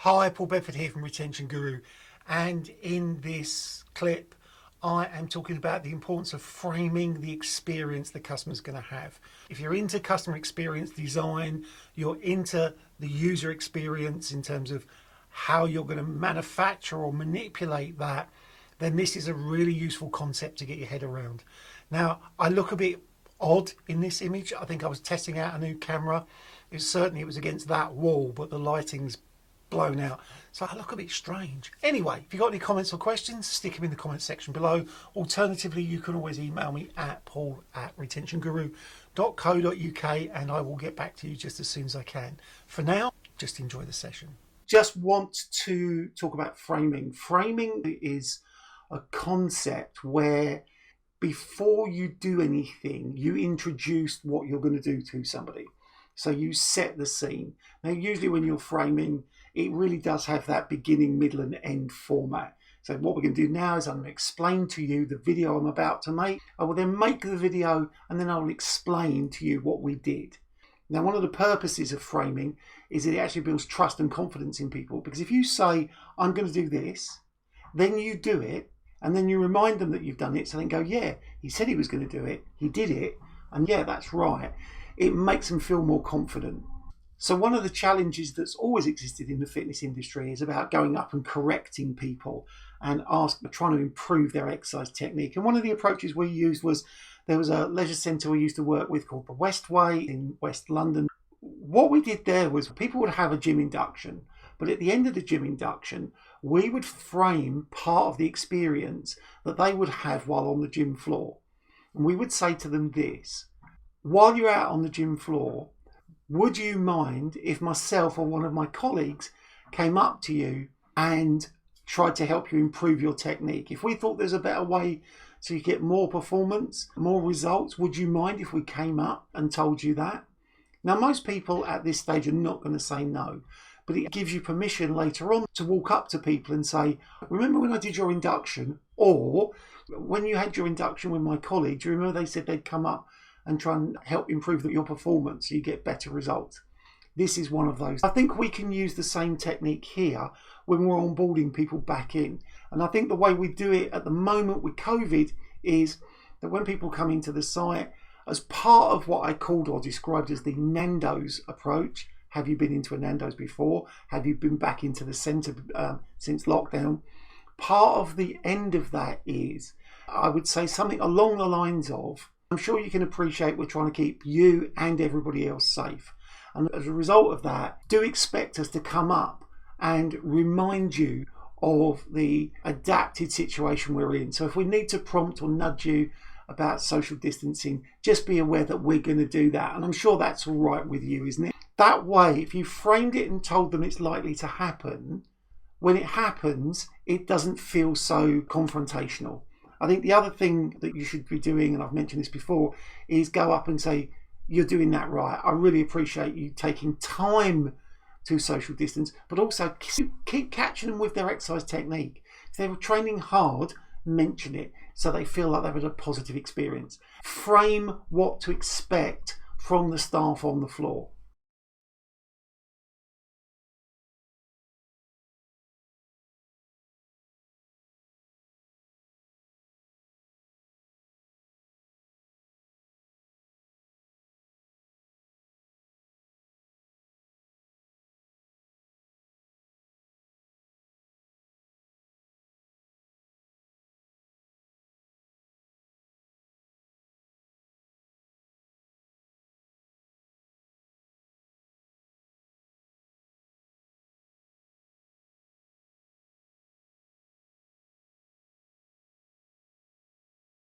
Hi, Paul Bedford here from Retention Guru, and in this clip I am talking about the importance of framing the experience the customer's going to have. If you're into customer experience design, you're into the user experience in terms of how you're going to manufacture or manipulate that, then this is a really useful concept to get your head around. Now, I look a bit odd in this image. I think I was testing out a new camera. It was against that wall, but the lighting's blown out, so I look a bit strange. Anyway, if you've got any comments or questions, stick them in the comments section below. Alternatively, you can always email me at paul@retentionguru.co.uk and I will get back to you just as soon as I can. For now, just enjoy the session. Just want to talk about framing. Framing is a concept where before you do anything, you introduce what you're going to do to somebody. So you set the scene. Now, usually when you're framing, it really does have that beginning, middle and end format. So what we're going to do now is I'm going to explain to you the video I'm about to make. I will then make the video and then I will explain to you what we did. Now, one of the purposes of framing is that it actually builds trust and confidence in people. Because if you say, I'm going to do this, then you do it, and then you remind them that you've done it. So they go, yeah, he said he was going to do it. He did it. And yeah, that's right. It makes them feel more confident. So one of the challenges that's always existed in the fitness industry is about going up and correcting people and trying to improve their exercise technique. And one of the approaches we used was, there was a leisure centre we used to work with called the Westway in West London. What we did there was people would have a gym induction, but at the end of the gym induction, we would frame part of the experience that they would have while on the gym floor. And we would say to them this: while you're out on the gym floor, would you mind if myself or one of my colleagues came up to you and tried to help you improve your technique? If we thought there's a better way so you get more performance, more results, would you mind if we came up and told you that? Now, most people at this stage are not going to say no, but it gives you permission later on to walk up to people and say, remember when I did your induction? Or when you had your induction with my colleague, do you remember they said they'd come up and try and help improve your performance so you get better results? This is one of those. I think we can use the same technique here when we're onboarding people back in. And I think the way we do it at the moment with COVID is that when people come into the site, as part of what I called or described as the Nando's approach, have you been into a Nando's before? Have you been back into the centre since lockdown? Part of the end of that is, I would say something along the lines of, I'm sure you can appreciate we're trying to keep you and everybody else safe. And as a result of that, do expect us to come up and remind you of the adapted situation we're in. So if we need to prompt or nudge you about social distancing, just be aware that we're going to do that. And I'm sure that's all right with you, isn't it? That way, if you framed it and told them it's likely to happen, when it happens, it doesn't feel so confrontational. I think the other thing that you should be doing, and I've mentioned this before, is go up and say, you're doing that right. I really appreciate you taking time to social distance, but also keep catching them with their exercise technique. If they were training hard, mention it so they feel like they've had a positive experience. Frame what to expect from the staff on the floor.